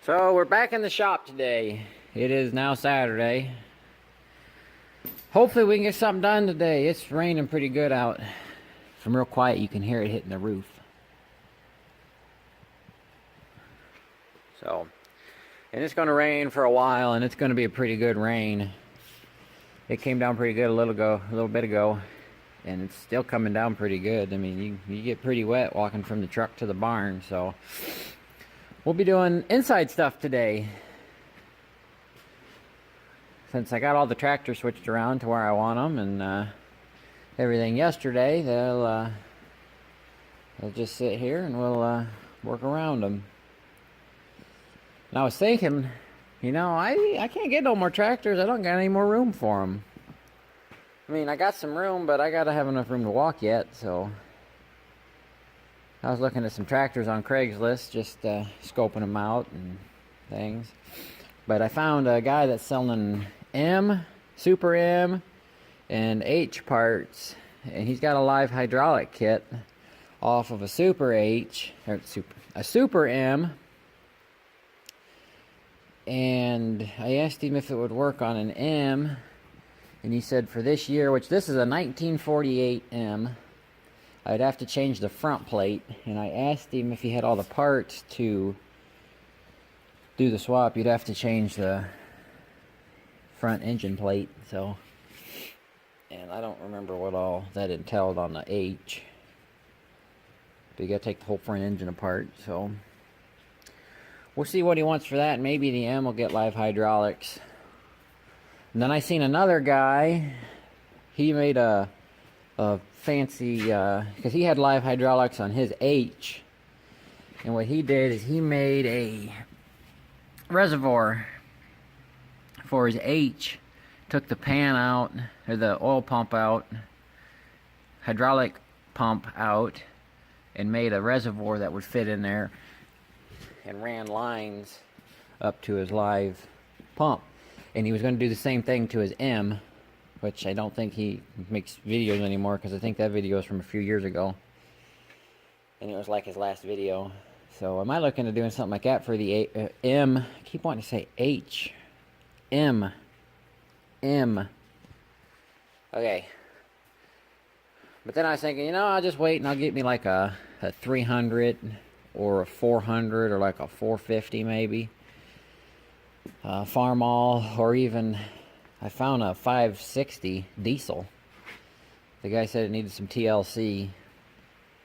So we're back in the shop today. It is now Saturday. Hopefully we can get something done today. It's raining pretty good out. From real quiet you can hear it hitting the roof. So, and it's going to rain for a while, and it's going to be a pretty good rain. It came down pretty good a little bit ago, and it's still coming down pretty good. I mean, you get pretty wet walking from the truck to the barn, so we'll be doing inside stuff today. Since I got all the tractors switched around to where I want them and everything yesterday, they'll just sit here and we'll work around them. And I was thinking, you know, I can't get no more tractors. I don't got any more room for them. I mean, I got some room, but I got to have enough room to walk yet, so I was looking at some tractors on Craigslist, just scoping them out and things. But I found a guy that's selling M, Super M, and H parts, and he's got a live hydraulic kit off of a Super H, or a Super M. And I asked him if it would work on an M, and he said for this year, which this is a 1948 M, I'd have to change the front plate. And I asked him if he had all the parts to do the swap. You'd have to change the front engine plate. So, and I don't remember what all that entailed on the H, but you gotta take the whole front engine apart. So we'll see what he wants for that. Maybe the M will get live hydraulics. And then I seen another guy. He made a fancy, because he had live hydraulics on his H. And what he did is he made a reservoir for his H. Took the pan out, or the oil pump out, hydraulic pump out, and made a reservoir that would fit in there, and ran lines up to his live pump. And he was going to do the same thing to his M, which I don't think he makes videos anymore, because I think that video is from a few years ago, and it was like his last video. So am I looking at doing something like that for the M? I keep wanting to say H. M. Okay. But then I was thinking, you know, I'll just wait and I'll get me like a 300 or a 400 or like a 450 maybe. Farmall, or even I found a 560 diesel. The guy said it needed some TLC,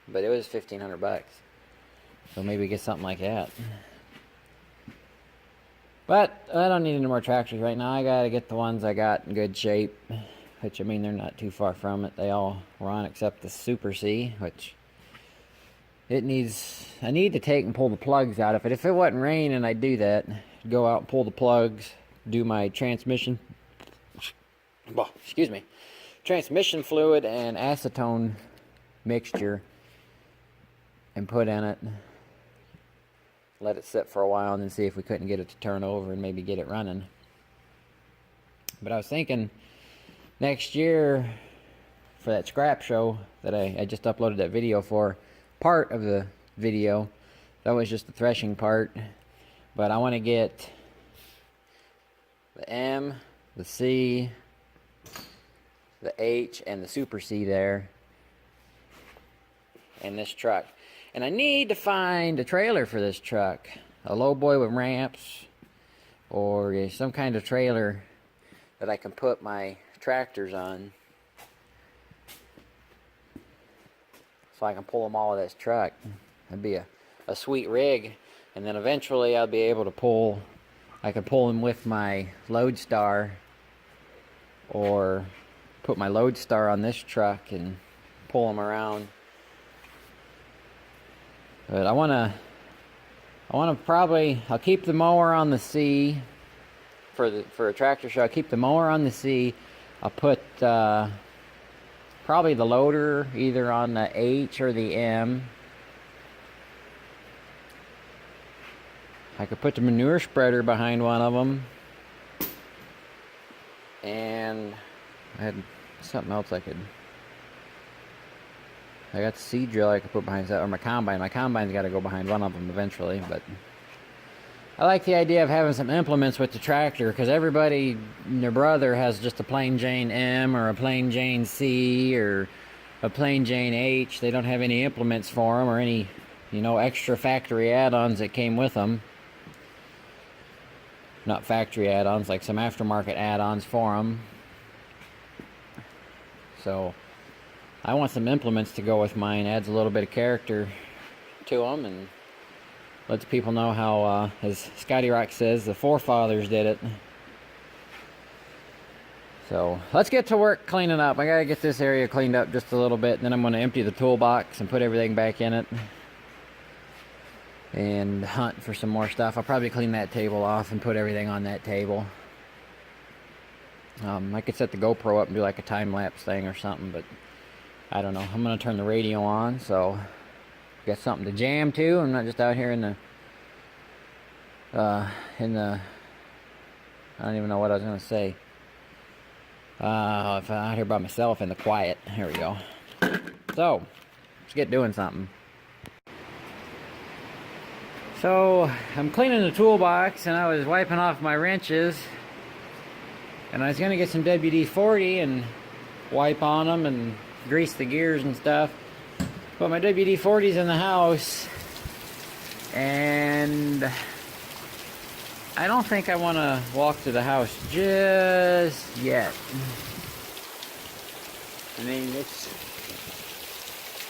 but it was $1,500. So maybe get something like that. But I don't need any more tractors right now. I gotta get the ones I got in good shape, which I mean they're not too far from it. They all run except the Super C, which it needs. I need to take and pull the plugs out of it. If it wasn't raining, I'd do that. Go out and pull the plugs, do my transmission. Excuse me, transmission fluid and acetone mixture, and put in it. Let it sit for a while, and then see if we couldn't get it to turn over and maybe get it running. But I was thinking next year for that scrap show that I just uploaded that video for, part of the video, that was just the threshing part. But I want to get the M, the C, the H, and the Super C there in this truck. And I need to find a trailer for this truck. A lowboy with ramps, or some kind of trailer that I can put my tractors on, so I can pull them all with this truck. That'd be a sweet rig. And then eventually I'll be able to I could pull them with my Lodestar, or put my Lodestar on this truck and pull them around. But I want to probably, I'll keep the mower on the C for a tractor show. I'll keep the mower on the C. I'll put probably the loader either on the H or the M. I could put the manure spreader behind one of them. And I had something else I got the seed drill I could put behind that, or my combine. My combine's got to go behind one of them eventually, but I like the idea of having some implements with the tractor, because everybody and their brother has just a plain Jane M or a plain Jane C or a plain Jane H. They don't have any implements for them or any, you know, extra factory add-ons that came with them. Not factory add-ons, like some aftermarket add-ons for them. So I want some implements to go with mine. Adds a little bit of character to them and lets people know how, as Scotty Rock says, the forefathers did it. So let's get to work cleaning up. I gotta get this area cleaned up just a little bit, and then I'm gonna empty the toolbox and put everything back in it and hunt for some more stuff. I'll probably clean that table off and put everything on that table. I could set the GoPro up and do like a time-lapse thing or something, but I don't know. I'm gonna turn the radio on, so got something to jam to. I'm not just out here in the I don't even know what I was gonna say. If I'm out here by myself in the quiet. Here we go. So let's get doing something. So I'm cleaning the toolbox and I was wiping off my wrenches, and I was gonna get some WD-40 and wipe on them and grease the gears and stuff. But my WD-40's in the house, and I don't think I want to walk to the house just yet. I mean, it's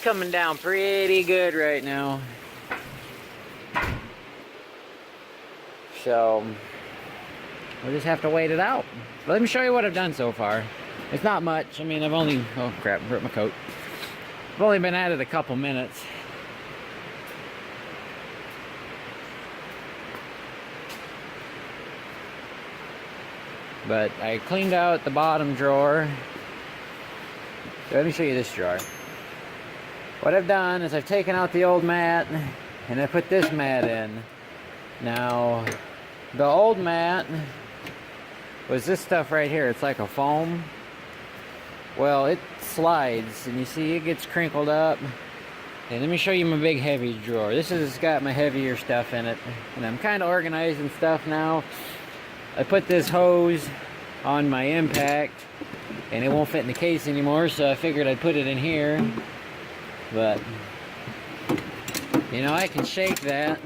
coming down pretty good right now. So we'll just have to wait it out. But let me show you what I've done so far. It's not much. I mean, I've only... Oh, crap. I ripped my coat. I've only been at it a couple minutes. But I cleaned out the bottom drawer. Let me show you this drawer. What I've done is I've taken out the old mat and I put this mat in. Now, the old mat was this stuff right here. It's like a foam. Well, it slides, and you see it gets crinkled up. And let me show you my big heavy drawer. This has got my heavier stuff in it, and I'm kind of organizing stuff now. I put this hose on my impact, and it won't fit in the case anymore, so I figured I'd put it in here. But, you know, I can shake that,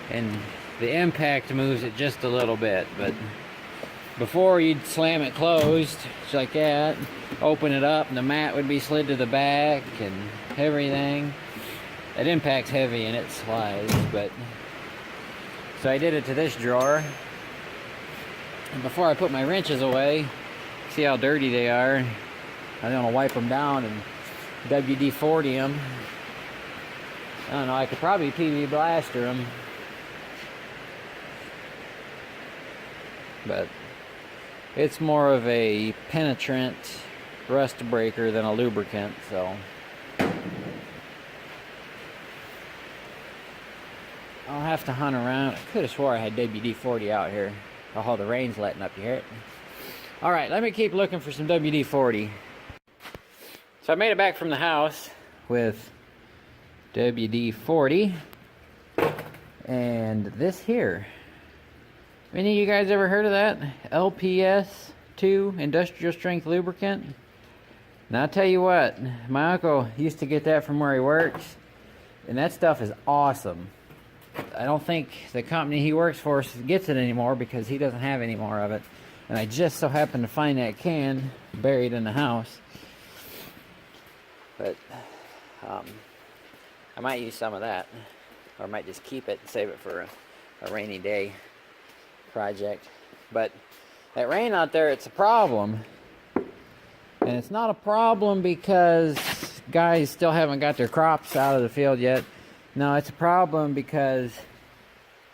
and the impact moves it just a little bit, but before you'd slam it closed, just like that, open it up, and the mat would be slid to the back and everything. That impact's heavy and it slides, but... So I did it to this drawer. And before I put my wrenches away, see how dirty they are. I don't want to wipe them down and WD-40 them. I don't know, I could probably PV blaster them. But it's more of a penetrant rust breaker than a lubricant, so I'll have to hunt around. I could have swore I had WD-40 out here. Oh, the rain's letting up, you hear it? Alright, let me keep looking for some WD-40. So I made it back from the house with WD-40 and this here. Any of you guys ever heard of that? LPS2 industrial strength lubricant? Now I'll tell you what, my uncle used to get that from where he works, and that stuff is awesome. I don't think the company he works for gets it anymore because he doesn't have any more of it. And I just so happened to find that can buried in the house. But I might use some of that, or I might just keep it and save it for a rainy day project. But that rain out there, it's a problem. And it's not a problem because guys still haven't got their crops out of the field yet. No, it's a problem because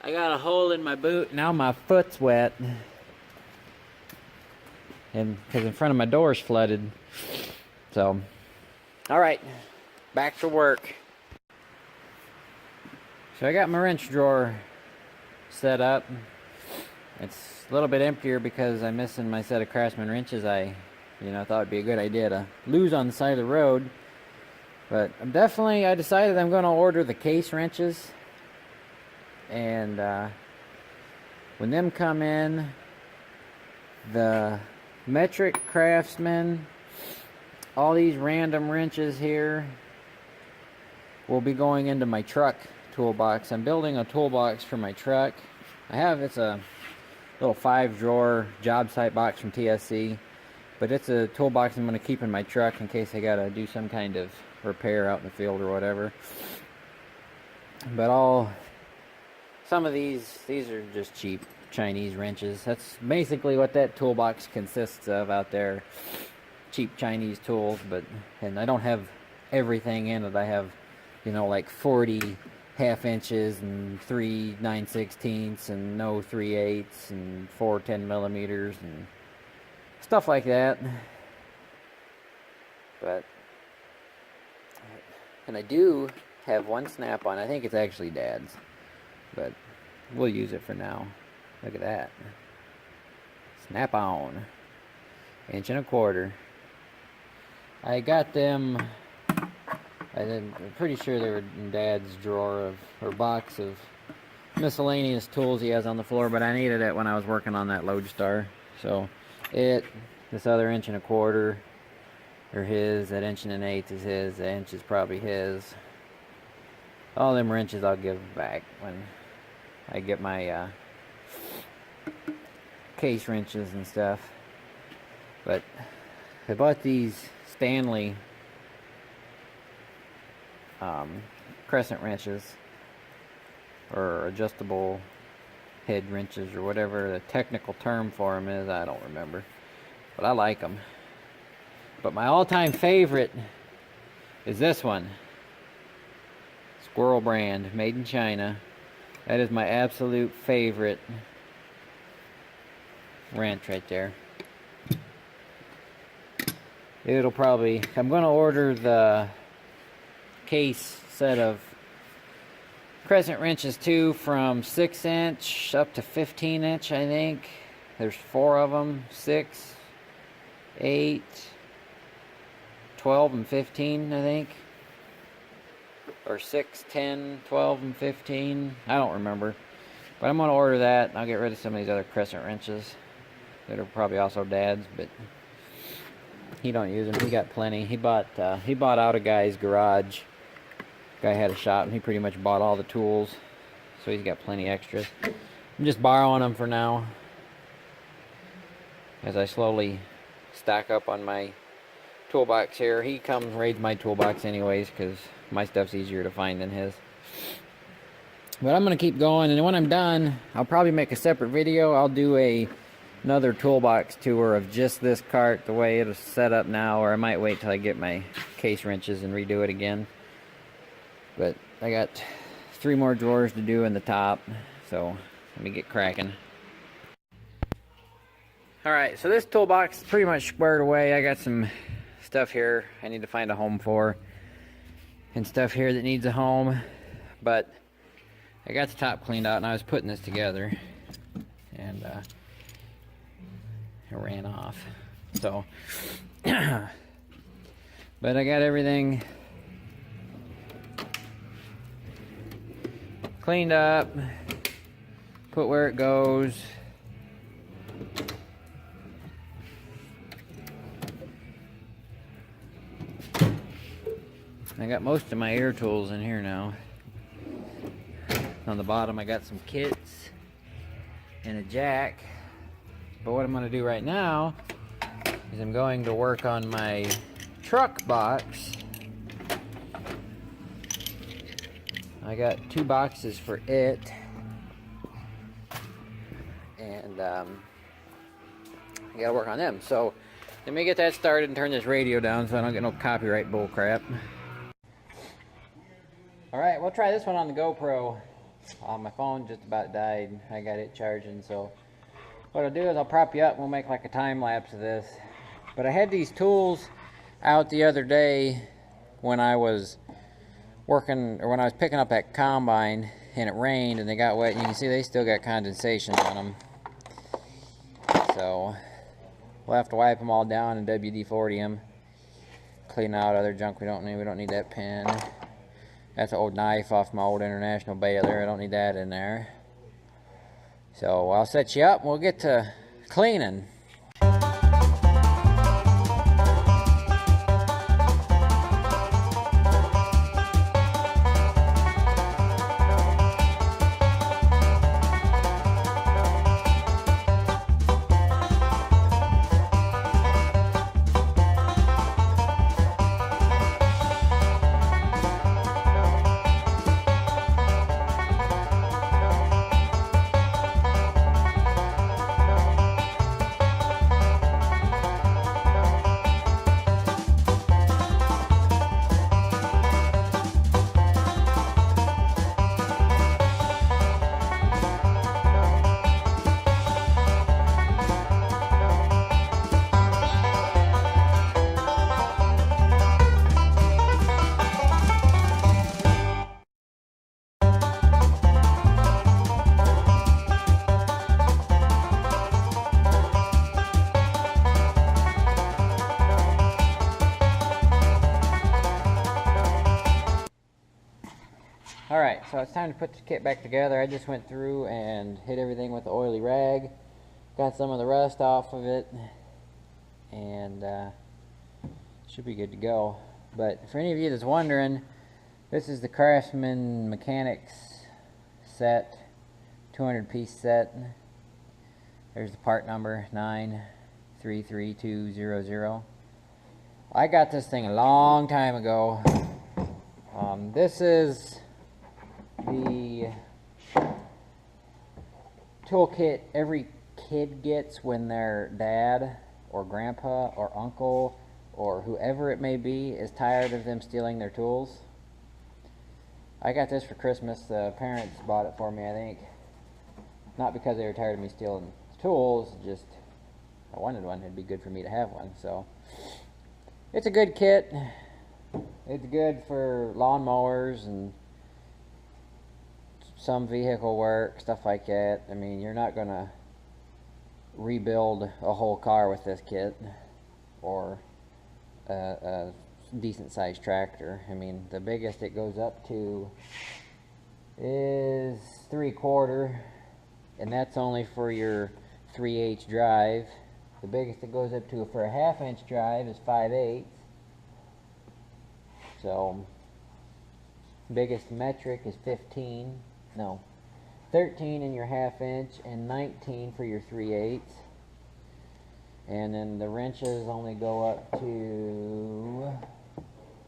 I got a hole in my boot. Now my foot's wet. And because in front of my door is flooded. So, alright, back to work. So I got my wrench drawer set up. It's a little bit emptier because I'm missing my set of Craftsman wrenches I thought it'd be a good idea to lose on the side of the road. But I decided I'm going to order the case wrenches. And when them come in, the Metric Craftsman, all these random wrenches here will be going into my truck toolbox. I'm building a toolbox for my truck. It's a little 5-drawer job site box from TSC, but it's a toolbox I'm going to keep in my truck in case I got to do some kind of repair out in the field or whatever. But some of these are just cheap Chinese wrenches. That's basically what that toolbox consists of out there. Cheap Chinese tools, and I don't have everything in it. I have, like 40 1/2 inches and 3 9/16 and no 3/8 and 4 10mm and stuff like that. And I do have one snap-on. I think it's actually Dad's, but we'll use it for now. Look at that. Snap-on. 1.25 inches. I got them, I'm pretty sure they were in Dad's drawer or box of miscellaneous tools he has on the floor, but I needed it when I was working on that Lodestar. So this other 1.25 inches are his, that 1 1/8 is his, that inch is probably his. All them wrenches I'll give back when I get my case wrenches and stuff. But I bought these Stanley crescent wrenches, or adjustable head wrenches, or whatever the technical term for them is. I don't remember, but I like them. But my all-time favorite is this one, Squirrel brand, made in China. That is my absolute favorite wrench right there. I'm going to order the case set of crescent wrenches too, from 6-inch up to 15-inch, I think. There's 4 of them, 6, 8, 12, and 15, I think. Or 6, 10, 12, and 15. I don't remember. But I'm going to order that. I'll get rid of some of these other crescent wrenches that are probably also Dad's, but he don't use them. He got plenty. He bought out a guy's garage. Guy had a shop, and he pretty much bought all the tools, so he's got plenty extras. I'm just borrowing them for now, as I slowly stack up on my toolbox here. He comes and raids my toolbox anyways, because my stuff's easier to find than his. But I'm going to keep going, and when I'm done, I'll probably make a separate video. I'll do another toolbox tour of just this cart the way it's set up now, or I might wait till I get my case wrenches and redo it again. But I got 3 more drawers to do in the top, so let me get cracking. Alright, so this toolbox is pretty much squared away. I got some stuff here I need to find a home for, and stuff here that needs a home, but I got the top cleaned out and I was putting this together, and it ran off. So but I got everything cleaned up, put where it goes. I got most of my air tools in here now. On the bottom I got some kits and a jack. But what I'm going to do right now is I'm going to work on my truck box. I got 2 boxes for it, and I gotta work on them. So let me get that started and turn this radio down so I don't get no copyright bull crap. Alright, we'll try this one on the GoPro. My phone just about died. I got it charging, so what I'll do is I'll prop you up and we'll make like a time lapse of this. But I had these tools out the other day when I was working, or when I was picking up that combine, and it rained and they got wet, and you can see they still got condensation on them. So we'll have to wipe them all down and WD-40 them, clean out other junk we don't need. We don't need that pin. That's an old knife off my old International baler. I don't need that in there. So I'll set you up and we'll get to cleaning. Alright, so it's time to put the kit back together. I just went through and hit everything with the oily rag. Got some of the rust off of it. And should be good to go. But for any of you that's wondering, this is the Craftsman Mechanics set, 200 piece set. There's the part number 933200. I got this thing a long time ago. This is the toolkit every kid gets when their dad or grandpa or uncle or whoever it may be is tired of them stealing their tools. I got this for Christmas. The parents bought it for me, I think. Not because they were tired of me stealing tools, just I wanted one. It'd be good for me to have one. So it's a good kit. It's good for lawnmowers and some vehicle work, stuff like that. I mean, you're not gonna rebuild a whole car with this kit or a decent sized tractor. I mean, the biggest it goes up to is 3/4, and that's only for your 3/8 drive. The biggest it goes up to for a 1/2 inch drive is 5/8. So biggest metric is 13 in your 1/2 inch and 19 for your 3/8. And then the wrenches only go up to,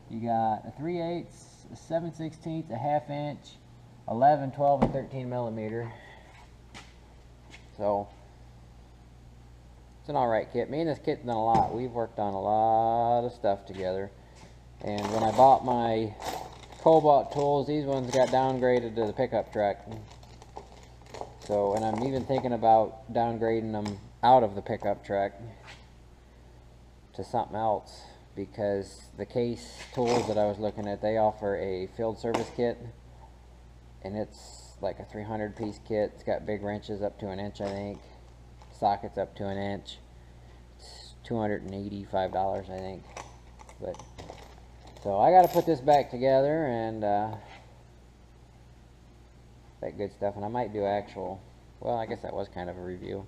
you got a 3/8, a 7/16, a 1/2 inch, 11, 12, and 13 millimeter. So it's an alright kit. Me and this kit's done a lot. We've worked on a lot of stuff together. And when I bought my Cobalt tools, these ones got downgraded to the pickup truck. So, and I'm even thinking about downgrading them out of the pickup truck to something else, because the Case tools that I was looking at, they offer a field service kit, and it's like a 300 piece kit. It's got big wrenches up to 1 inch, I think, sockets up to 1 inch. It's $285, I think. But so I got to put this back together and that good stuff, and I might do actual, well, I guess that was kind of a review.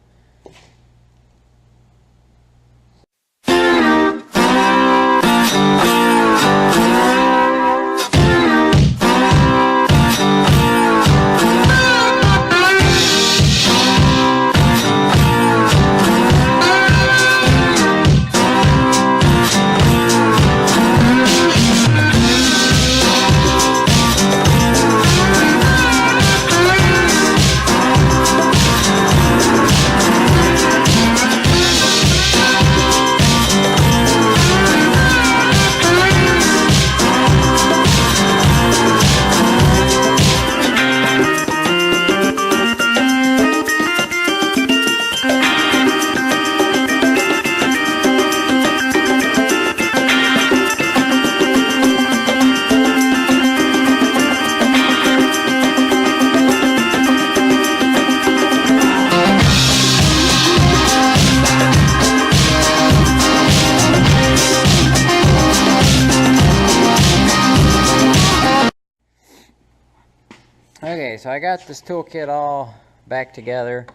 Okay, so I got this toolkit all back together,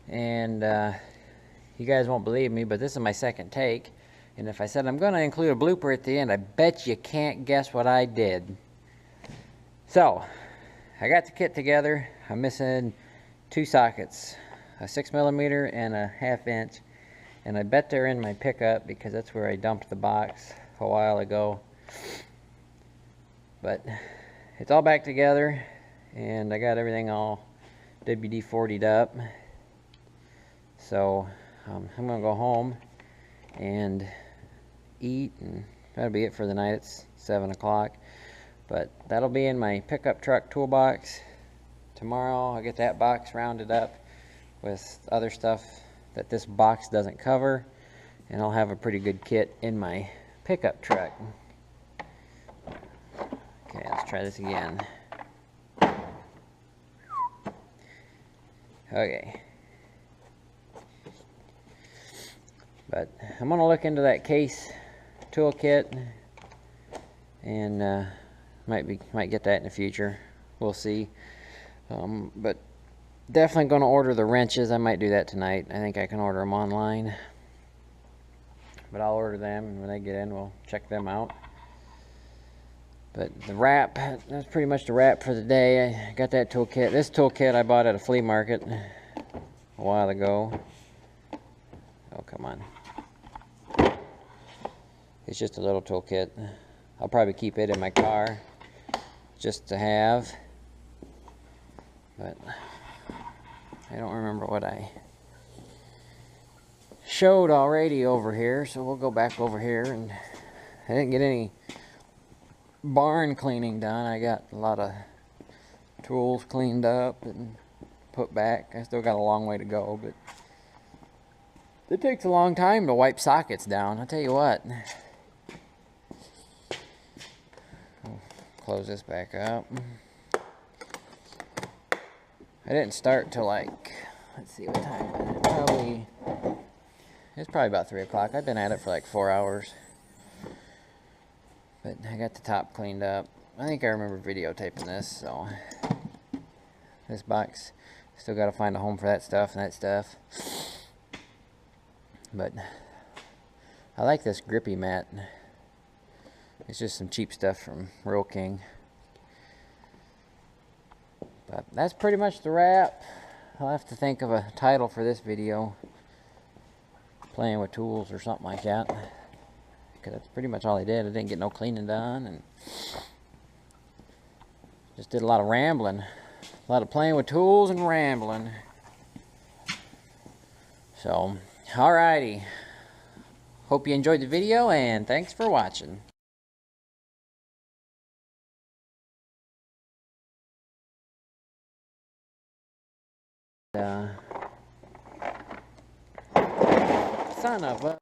and you guys won't believe me, but this is my second take. And if I said I'm going to include a blooper at the end, I bet you can't guess what I did. So, I got the kit together. I'm missing 2 sockets, a 6mm and a 1/2 inch. And I bet they're in my pickup because that's where I dumped the box a while ago. But it's all back together, and I got everything all WD-40'd up. So I'm gonna go home and eat, and that'll be it for the night. It's 7 o'clock, but that'll be in my pickup truck toolbox. Tomorrow I'll get that box rounded up with other stuff that this box doesn't cover, and I'll have a pretty good kit in my pickup truck. Okay, let's try this again. Okay. But I'm gonna look into that case toolkit, and might get that in the future. We'll see. But definitely gonna order the wrenches. I might do that tonight. I think I can order them online. But I'll order them, and when they get in, we'll check them out. But the wrap, that's pretty much the wrap for the day. I got that toolkit. This toolkit I bought at a flea market a while ago. Oh, come on. It's just a little toolkit. I'll probably keep it in my car just to have. But I don't remember what I showed already over here, so we'll go back over here. And I didn't get any barn cleaning done. I got a lot of tools cleaned up and put back. I still got a long way to go, but it takes a long time to wipe sockets down. I'll tell you what. Close this back up. I didn't start till like, let's see what time it is. It's probably about 3 o'clock. I've been at it for like 4 hours. But I got the top cleaned up. I think I remember videotaping this, so this box, still got to find a home for that stuff and that stuff. But I like this grippy mat. It's just some cheap stuff from Rural King. But that's pretty much the wrap. I'll have to think of a title for this video. Playing with tools or something like that. Because that's pretty much all I did. I didn't get no cleaning done, and just did a lot of rambling. A lot of playing with tools and rambling. So, alrighty. Hope you enjoyed the video, and thanks for watching. Son of a...